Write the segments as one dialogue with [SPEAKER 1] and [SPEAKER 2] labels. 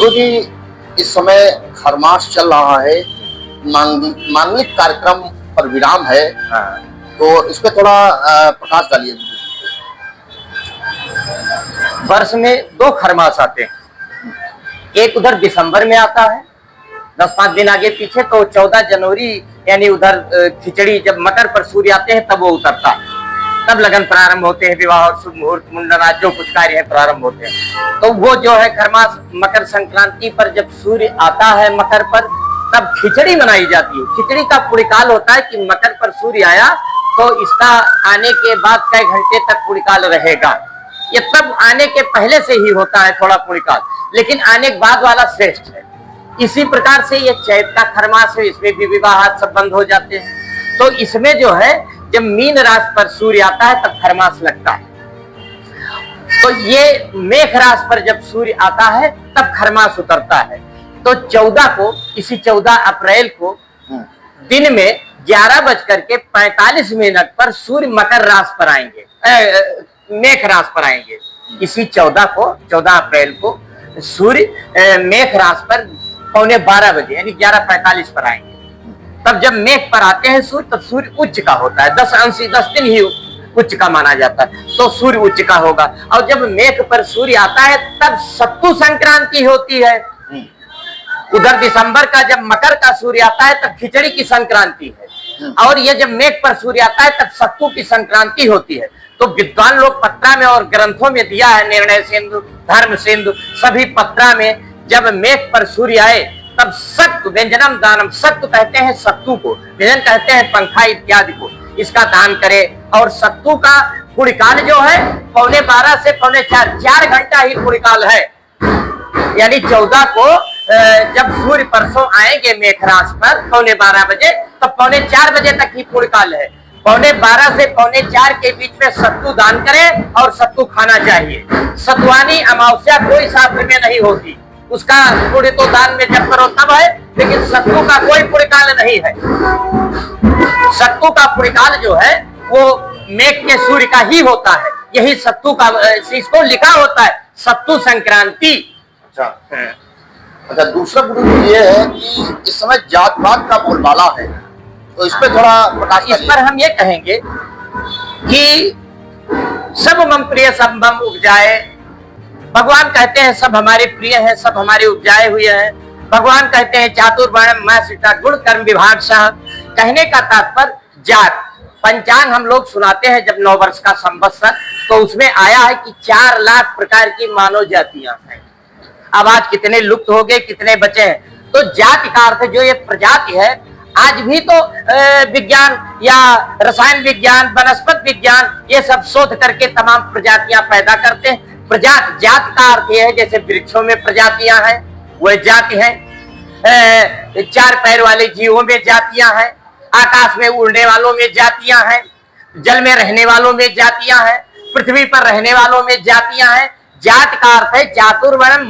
[SPEAKER 1] गुरुजी, इस समय खरमास चल रहा है, मांगलिक कार्यक्रम पर विराम है।
[SPEAKER 2] हाँ।
[SPEAKER 1] तो इस पे थोड़ा प्रकाश डालिए।
[SPEAKER 2] वर्ष में 2 खरमास आते हैं। एक उधर दिसंबर में आता है 10-5 दिन आगे पीछे, तो 14 जनवरी यानी उधर खिचड़ी, जब मकर पर सूर्य आते हैं तब वो उतरता है, तब लगन प्रारंभ होते हैं, विवाह और शुभ मुहूर्त, मुंडन आज जो कुछ कार्य है प्रारंभ होते हैं। तो वो जो है खरमास मकर संक्रांति पर जब सूर्य आता है मकर पर, तब खिचड़ी बनाई जाती है। खिचड़ी का पुण्यकाल होता है कि मकर पर सूर्य आया तो इसका आने के बाद कई घंटे तक पुण्यकाल रहेगा। ये तब आने के पहले से ही होता है थोड़ा पुण्यकाल, लेकिन आने के बाद वाला श्रेष्ठ है। इसी प्रकार से ये चैत का खरमास है, इसमें भी विवाह सब बंद हो जाते हैं। तो इसमें जो है जब मीन राशि पर सूर्य आता है तब खरमास लगता है। तो ये मेष राशि पर जब सूर्य आता है तब खरमास उतरता है। तो 14 को, इसी 14 अप्रैल को दिन में 11:45 पर सूर्य मकर राशि पर आएंगे, मेष राशि पर आएंगे। इसी 14 अप्रैल को सूर्य मेष राशि पर 11:15 बजे यानी 11:45 पर आएंगे। तब जब मेघ पर आते हैं सूर्य, तब सूर्य उच्च का होता है। 10 दिन ही उच्च का माना जाता है, तो सूर्य उच्च का होगा। और जब मेघ पर सूर्य आता है तब सत्तु संक्रांति होती है। उधर दिसंबर का जब मकर का सूर्य आता है तब खिचड़ी की संक्रांति है, और ये जब मेघ पर सूर्य आता है तब सत्तु की संक्रांति होती है। तो विद्वान लोग पत्रा में और ग्रंथों में दिया है, निर्णय सिंधु, धर्म सिंधु, सभी पत्रा में जब मेघ पर सूर्य आए तब सत्तु व्यंजनम दानम, सत्तु कहते हैं सत्तु को, व्यंजन कहते हैं पंखा इत्यादि को, इसका दान करे। और सत्तु का पुण्यकाल जो है 11:15 से 4:15, 4 घंटा ही पुण्यकाल है। यानी 14 को जब सूर्य परसों आएंगे मेघ राशि पर 11:15 बजे, तो 4:15 बजे तक ही पुण्यकाल है। 11:15 से 4:15 के बीच में सत्तु दान करें और सत्तु खाना चाहिए। सत्वानी अमावस्या कोई शास्त्र में नहीं होती, उसका पुण्य तो दान में जब करो तब है, लेकिन सत्तु का कोई पुण्यकाल नहीं है। सत्तु का पुण्यकाल जो है वो मेघ के सूर्य का ही होता है। यही सत्तु का, इसको लिखा होता है सत्तु संक्रांति।
[SPEAKER 1] अच्छा, दूसरा गुरु ये है कि इस समय जात पात का बोलबाला है, तो इस पे थोड़ा प्रकाश।
[SPEAKER 2] इस पर हम ये कहेंगे कि सब मम प्रिय सब मम उपजाए। भगवान कहते हैं सब हमारे प्रिय हैं, सब हमारे उपजाए हुए हैं। भगवान कहते हैं चातुर्वर्ण्यम मैं सीता गुण कर्म विभाग सह। कहने का तात्पर्य जात, पंचांग हम लोग सुनाते हैं जब 9 वर्ष का संवत्सर, तो उसमें आया है कि 4 लाख प्रकार की मानव जातियां हैं। अब आज कितने लुप्त हो गए, कितने बचे हैं। तो जाति का अर्थ जो ये प्रजाति है, आज भी तो विज्ञान या रसायन विज्ञान, वनस्पति विज्ञान, ये सब शोध करके तमाम प्रजातियां पैदा करते हैं। प्रजाति, जात का अर्थ यह है जैसे वृक्षों में प्रजातियां हैं, वह जाति हैं। 4 पैर वाले जीवों में जातियां हैं, आकाश में उड़ने वालों में जातियां हैं, जल में रहने वालों में जातियां हैं, पृथ्वी पर रहने वालों में जातियां हैं। जात का अर्थ है चातुर्वर्ण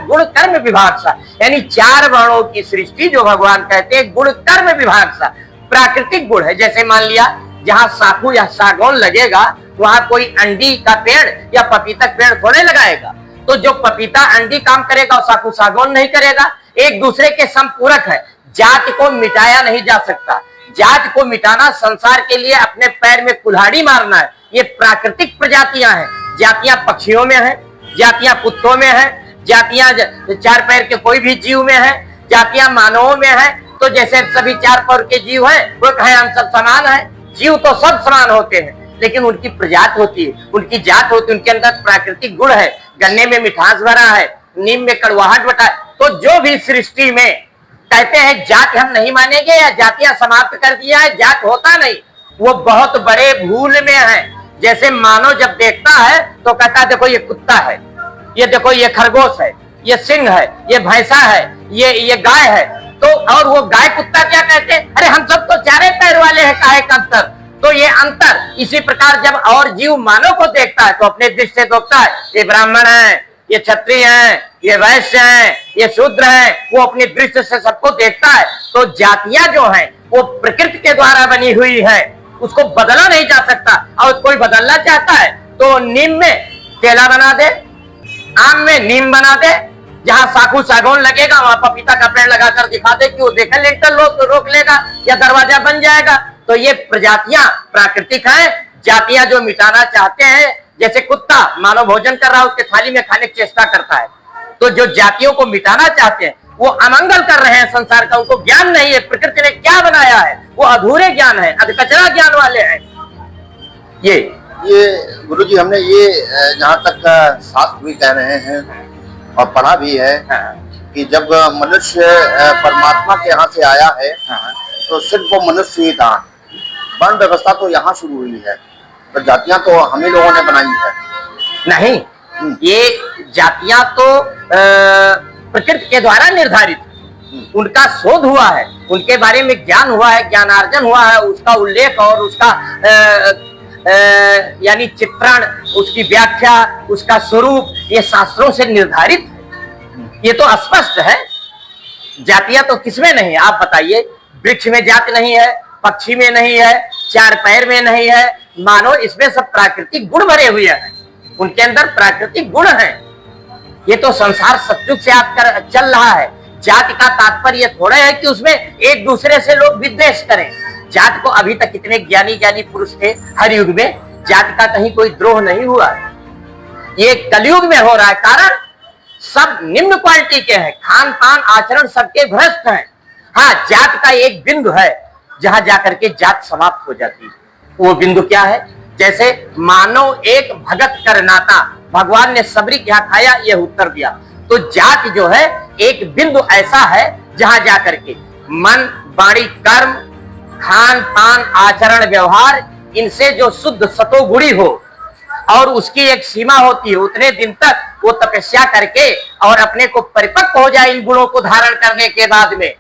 [SPEAKER 2] गुण कर्म विभाग सा, यानी 4 वर्णों की सृष्टि जो भगवान कहते हैं गुण कर्म विभाग सा। प्राकृतिक गुण है, जैसे मान लिया जहां साखू या सागौन लगेगा वहां कोई अंडी का पेड़ या पपीता पेड़ थोड़े लगाएगा। तो जो पपीता अंडी काम करेगा और साखू सागौन नहीं करेगा, एक दूसरे के संपूरक है। जाति को मिटाया नहीं जा सकता। जाति को मिटाना संसार के लिए अपने पैर में कुल्हाड़ी मारना है। ये प्राकृतिक प्रजातियां हैं। जातियां पक्षियों में है, जातियां कुत्तों में है, जातियां 4 पैर के कोई भी जीव में है, जातियां मानवों में है। तो जैसे सभी 4 पैर के जीव हैं, वो कहें हम सब समान हैं। जीव तो सब समान होते हैं, लेकिन उनकी प्रजाति होती है, उनकी जात होती है, उनके अंदर प्राकृतिक गुण है। गन्ने में मिठास भरा है, नीम में कड़वाहट बटा है। तो जो भी सृष्टि में कहते हैं जाति हम नहीं मानेंगे या जातियां समाप्त कर दिया है, जात होता नहीं, वो बहुत बड़े भूल में है। जैसे मानव जब देखता है तो कहता है देखो ये कुत्ता है, ये देखो ये खरगोश है, ये सिंह है, ये भैंसा है, ये गाय है। तो और वो गाय कुत्ता क्या कहते हैं, अरे हम सब तो 4 पैर वाले हैं, काहे का अंतर। तो ये अंतर, इसी प्रकार जब और जीव मानव को देखता है तो अपने दृष्टि से देखता है ये ब्राह्मण है, ये क्षत्रिय है, ये वैश्य है, ये शूद्र है, वो अपनी दृष्टि से सबको देखता है। तो जातियां जो हैं वो प्रकृति के द्वारा बनी हुई है, उसको बदला नहीं जा सकता। और कोई बदलना चाहता है तो नीम में केला बना दे, आम में नीम बना दे, जहां साखू सागौन लगेगा वहां पपीता का पेड़ लगाकर दिखा दे कि वो देखे लिंटर रोक लेगा या दरवाजा बन जाएगा। तो ये प्रजातियां प्राकृतिक हैं। जातियां जो मिटाना चाहते हैं, जैसे कुत्ता मानव भोजन कर रहा है उसके थाली में खाने की चेष्टा करता है, तो जो जातियों को मिटाना चाहते हैं वो अमंगल कर रहे हैं संसार का। उनको ज्ञान नहीं है प्रकृति ने क्या बनाया है, वो अधूरे ज्ञान है, अधकचरा ज्ञान वाले हैं। ये
[SPEAKER 1] गुरुजी हमने ये जहाँ तक शास्त्र भी कह रहे हैं और पढ़ा भी है कि जब मनुष्य परमात्मा के यहाँ से आया है तो सिर्फ वो मनुष्य ही था। वर्ण व्यवस्था तो यहाँ शुरू हुई है, तो जातियां तो हम ही लोगों ने बनाई है।
[SPEAKER 2] नहीं, ये जातियां तो प्रकृति के द्वारा निर्धारित, उनका शोध हुआ है, उनके बारे में ज्ञान हुआ है, ज्ञानार्जन हुआ है, उसका उल्लेख और उसका यानी चित्रण, उसकी व्याख्या, उसका स्वरूप ये शास्त्रों से निर्धारित है। ये तो स्पष्ट है। जातियां तो किसमें नहीं है आप बताइए? वृक्ष में जाति नहीं है, पक्षी में नहीं है, चार पैर में नहीं है, मानो इसमें सब प्राकृतिक गुण भरे हुए हैं, उनके अंदर प्राकृतिक गुण हैं। ये तो संसार सतयुग से आप चल रहा है। जाति का तात्पर्य थोड़ा है कि उसमें एक दूसरे से लोग विद्वेष करें। जाति को अभी तक कितने ज्ञानी ज्ञानी पुरुष थे हर युग में, जाति का कहीं कोई द्रोह नहीं हुआ। ये कलयुग में हो रहा है, कारण सब निम्न क्वालिटी के हैं, खान पान आचरण सबके भ्रष्ट हैं। हाँ, जात का एक बिंदु है जहां जाकर के जात समाप्त हो जाती है। वो बिंदु क्या है? जैसे मानव एक भगत कर नाता, भगवान ने सबरी क्या खाया यह उत्तर दिया। तो जाति जो है एक बिंदु ऐसा है जहां जाकर के मन वाणी कर्म खान पान आचरण व्यवहार इनसे जो शुद्ध सतोगुणी हो और उसकी एक सीमा होती है, उतने दिन तक वो तपस्या करके और अपने को परिपक्व हो जाए इन गुणों को धारण करने के बाद में,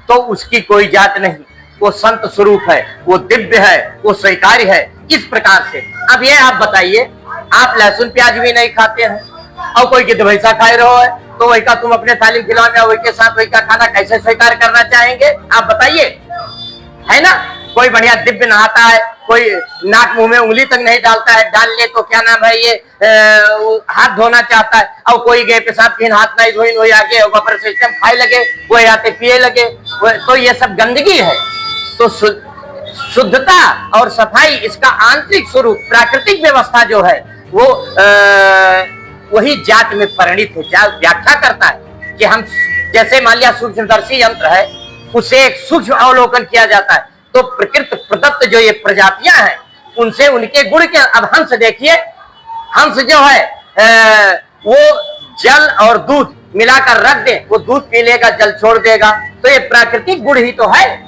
[SPEAKER 2] तो उसकी कोई जात नहीं, वो संत स्वरूप है, वो दिव्य है, वो स्वीकार्य है। इस प्रकार से अब ये आप बताइए, आप लहसुन प्याज भी नहीं खाते हैं और कोई गिद्ध भैंसा खाए रहो है, तो वही का तुम अपने थाली खिलौने वही के साथ वही का खाना कैसे स्वीकार करना चाहेंगे आप बताइए? है ना? कोई बढ़िया दिव्य नहाता है, कोई नाक मुंह में उंगली तक नहीं डालता है, डाल ले तो क्या नाम है ये हाथ धोना चाहता है, और कोई गए पेशाब की हाथ नहीं धोई वही आगे वापर सिस्टम खाए लगे, वही आते पिए लगे, तो ये सब गंदगी है। तो शुद्धता और सफाई इसका आंतरिक स्वरूप प्राकृतिक व्यवस्था जो है वो वही जात में परिणित है। व्याख्या करता है कि हम जैसे मान लिया सूक्ष्मदर्शी यंत्र है, उससे एक सूक्ष्म अवलोकन किया जाता है, तो प्रकृति प्रदत्त जो ये प्रजातियां हैं उनसे उनके गुण के, अब हंस देखिए, हंस जो है वो जल और दूध मिलाकर रख दे, वो दूध पी लेगा जल छोड़ देगा, तो ये प्राकृतिक गुण ही तो है।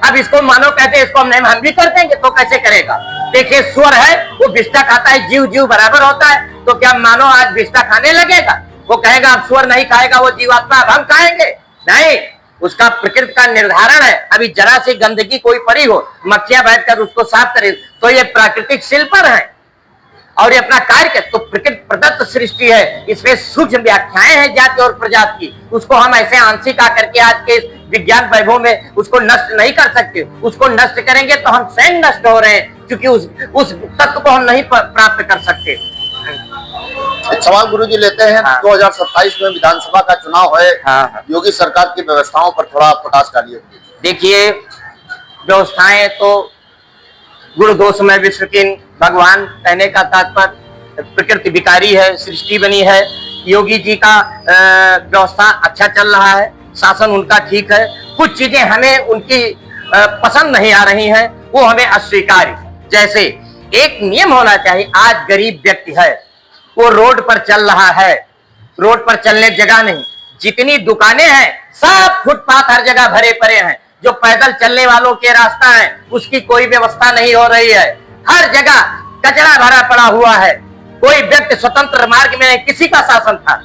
[SPEAKER 2] अब इसको मानो कहते हैं इसको हम भी कर देंगे तो कैसे करेगा? देखिए स्वर है वो विष्ठा खाता है, जीव जीव बराबर होता है, तो क्या मानो आज विष्ठा खाने लगेगा? वो कहेगा अब स्वर नहीं खाएगा वो जीवात्मा, अब हम खाएंगे नहीं। उसका प्रकृति का निर्धारण है। अभी जरा सी गंदगी कोई पड़ी हो, मक्खियां बैठकर उसको साफ करे, तो ये प्राकृतिक शिल्पर है और ये अपना कार्य कर, तो प्रकृति प्रदत्त सृष्टि है, इसमें सूक्ष्म व्याख्याएं हैं जाति और प्रजाति की। उसको हम ऐसे आंशिक आकर के आज के विज्ञान वैभव में उसको नष्ट नहीं कर सकते। उसको नष्ट करेंगे तो हम स्वयं नष्ट हो रहे हैं, क्योंकि उस तत्व को हम नहीं प्राप्त कर सकते।
[SPEAKER 1] एक सवाल गुरुजी लेते हैं। 2027 में विधानसभा का चुनाव है। योगी सरकार की व्यवस्थाओं पर थोड़ा प्रकाश डालिए।
[SPEAKER 2] देखिए, व्यवस्थाएं तो गुण दोषमय विश्व की भगवान कहने का तात्पर्य प्रकृति विकारी है, सृष्टि बनी है। योगी जी का व्यवस्था अच्छा चल रहा है, शासन उनका ठीक है। कुछ चीजें हमें उनकी पसंद नहीं आ रही हैं, वो हमें अस्वीकार्य। जैसे एक नियम होना चाहिए, आज गरीब व्यक्ति है वो रोड पर चल रहा है, रोड पर चलने जगह नहीं, जितनी दुकानें हैं सब फुटपाथ हर जगह भरे पड़े हैं, जो पैदल चलने वालों के रास्ता है उसकी कोई व्यवस्था नहीं हो रही है, हर जगह कचरा भरा पड़ा हुआ है। कोई व्यक्ति स्वतंत्र मार्ग में नहीं, किसी का शासन था,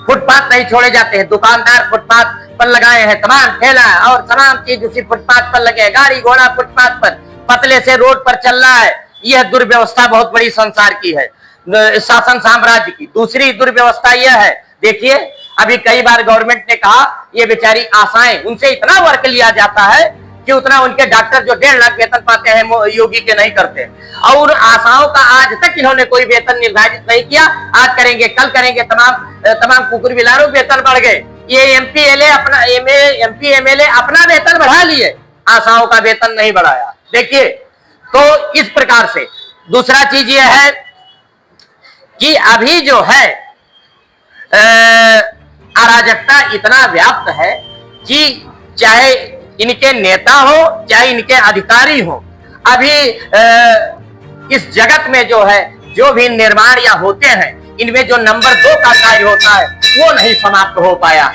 [SPEAKER 2] फुटपाथ नहीं छोड़े जाते हैं, दुकानदार फुटपाथ पर लगाए हैं, तमाम ठेला और तमाम चीज उसी फुटपाथ पर लगे, गाड़ी घोड़ा फुटपाथ पर पतले से रोड पर चल रहा है। यह दुर्व्यवस्था बहुत बड़ी संसार की है, शासन साम्राज्य की। दूसरी दुर्व्यवस्था यह है, देखिए अभी कई बार गवर्नमेंट ने कहा ये बेचारी आशाएं, उनसे इतना वर्क लिया जाता है कि उतना उनके डॉक्टर जो 1.5 लाख वेतन पाते हैं योगी के नहीं करते। और आशाओं का आज तक इन्होंने कोई वेतन निर्धारित नहीं किया। आज करेंगे, कल करेंगे, तमाम कुकुर बिलारों वेतन बढ़ गए। ये एमपी एमएलए अपना वेतन बढ़ा लिए, आशाओं का वेतन नहीं बढ़ाया। देखिए, तो इस प्रकार से दूसरा चीज ये है कि अभी जो है अराजकता इतना व्याप्त है कि चाहे इनके नेता हो चाहे इनके अधिकारी हो, अभी इस जगत में जो है जो भी निर्माण या होते हैं, इनमें जो नंबर 2 का कार्य होता है वो नहीं समाप्त हो पाया।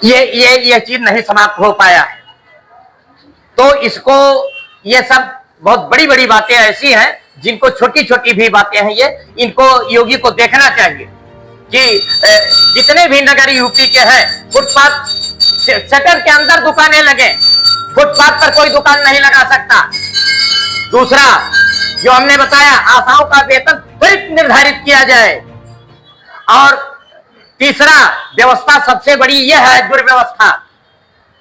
[SPEAKER 2] ये चीज नहीं समाप्त हो पाया है। तो इसको, ये सब बहुत बड़ी बड़ी बातें ऐसी हैं जिनको छोटी छोटी भी बातें हैं, ये इनको योगी को देखना चाहिए कि जितने भी नगर यूपी के हैं, फुटपाथ शटर के अंदर दुकानें लगे, फुटपाथ पर कोई दुकान नहीं लगा सकता। दूसरा जो हमने बताया, आशाओं का वेतन त्वरित निर्धारित किया जाए। और तीसरा, व्यवस्था सबसे बड़ी यह है दुर्व्यवस्था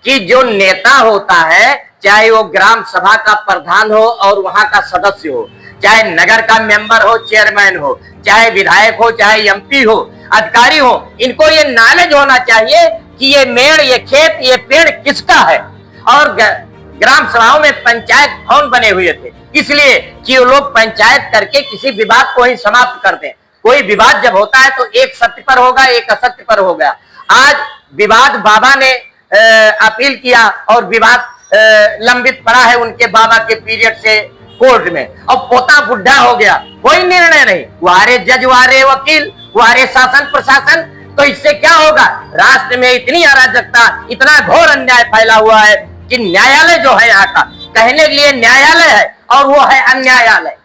[SPEAKER 2] कि जो नेता होता है, चाहे वो ग्राम सभा का प्रधान हो और वहां का सदस्य हो, चाहे नगर का मेंबर हो, चेयरमैन हो, चाहे विधायक हो, चाहे एमपी हो, अधिकारी हो, इनको ये नॉलेज होना चाहिए कि ये मेड़, ये खेत, ये पेड़ किसका है। और ग्राम सभाओं में पंचायत भवन बने हुए थे इसलिए कि वो लोग पंचायत करके किसी विवाद को ही समाप्त कर दें। कोई विवाद जब होता है तो एक सत्य पर होगा, एक असत्य पर होगा। आज विवाद बाबा ने अपील किया और विवाद लंबित पड़ा है उनके बाबा के पीरियड से कोर्ट में, और पोता बुढ़ा हो गया, कोई निर्णय नहीं। वारे जज, वारे वकील, वारे शासन प्रशासन। तो इससे क्या होगा? राष्ट्र में इतनी अराजकता, इतना घोर अन्याय फैला हुआ है कि न्यायालय जो है यहाँ का, कहने के लिए न्यायालय है और वो है अन्यायालय।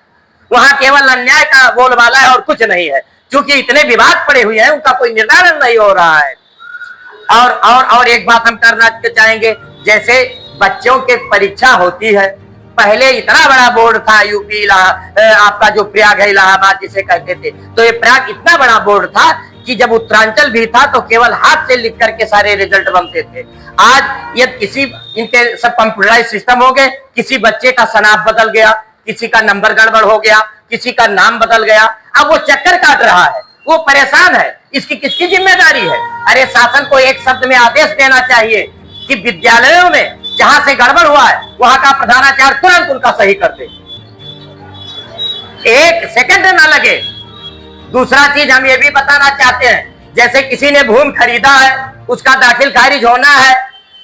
[SPEAKER 2] वहां केवल अन्याय का बोलबाला है और कुछ नहीं है, क्योंकि इतने विवाद पड़े हुए हैं, उनका कोई निर्धारण नहीं हो रहा है। और एक बात हम करना चाहेंगे, जैसे बच्चों के परीक्षा होती है, पहले इतना बड़ा बोर्ड था यूपी आपका जो प्रयाग है, इलाहाबाद जिसे कहते थे, तो ये प्रयाग इतना बड़ा बोर्ड था कि जब उत्तरांचल भी था तो केवल हाथ से लिख करके सारे रिजल्ट बनते थे। आज ये इनके सब कंप्यूटराइज सिस्टम हो गए, किसी बच्चे का सनाफ बदल गया, किसी का नंबर गड़बड़ हो गया, किसी का नाम बदल गया, अब वो चक्कर काट रहा है, वो परेशान है। इसकी किसकी जिम्मेदारी है? अरे शासन को एक शब्द में आदेश देना चाहिए कि विद्यालयों में जहां से गड़बड़ हुआ है वहां का प्रधानाचार्य तुरंत उनका सही कर दे, एक सेकंड ना लगे। दूसरा चीज हम ये भी बताना चाहते हैं, जैसे किसी ने भूमि खरीदा है, उसका दाखिल खारिज होना है,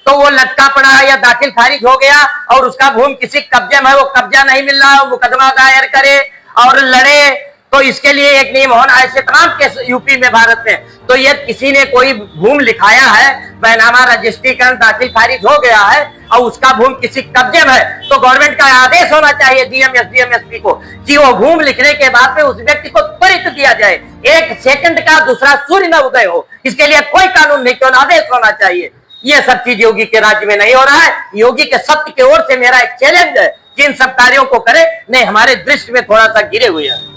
[SPEAKER 2] तो वो लटका पड़ा है या दाखिल खारिज हो गया और उसका भूमि किसी कब्जे में है, वो कब्जा नहीं मिल रहा, मुकदमा दायर करे और लड़े, तो इसके लिए एक नियम होना। ऐसे तमाम केस यूपी में, भारत में। तो ये किसी ने कोई भूमि लिखाया है, बैनामा रजिस्ट्रीकरण दाखिल खारिज हो गया है और उसका भूमि किसी कब्जे में है, तो गवर्नमेंट का आदेश होना चाहिए डीएम, एसडीएम, एसपी को कि वो भूमि लिखने के बाद में उस व्यक्ति को त्वरित दिया जाए, एक सेकंड का दूसरा सूर्य न उदय हो, इसके लिए कोई कानून नहीं, केवल आदेश होना चाहिए। ये सब चीज योगी के राज्य में नहीं हो रहा है। योगी के सत्य की ओर से मेरा एक चैलेंज है कि इन सब कार्यों को करे, नहीं हमारे दृष्टि में थोड़ा सा गिरे हुए हैं।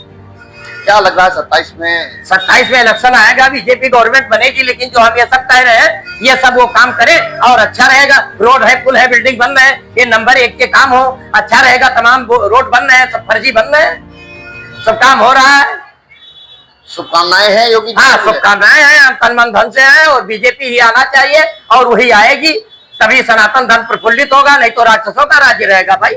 [SPEAKER 1] क्या लग रहा है 27 में
[SPEAKER 2] इलेक्शन आएगा, बीजेपी गवर्नमेंट बनेगी, लेकिन जो हम ये सब कह रहे हैं ये सब वो काम करे और अच्छा रहेगा। रोड है, पुल है, बिल्डिंग बन रहे हैं, ये नंबर 1 के काम हो, अच्छा रहेगा। तमाम रोड बन रहे हैं, सब फर्जी बन रहे हैं, सब काम हो रहा है।
[SPEAKER 1] शुभकामनाएं हैं योगी?
[SPEAKER 2] हाँ, शुभकामनाएं हैं, हम तन मन धन से हैं और बीजेपी ही आना चाहिए और वही आएगी, तभी सनातन धर्म प्रफुल्लित होगा, नहीं तो राक्षसों का राज्य रहेगा भाई।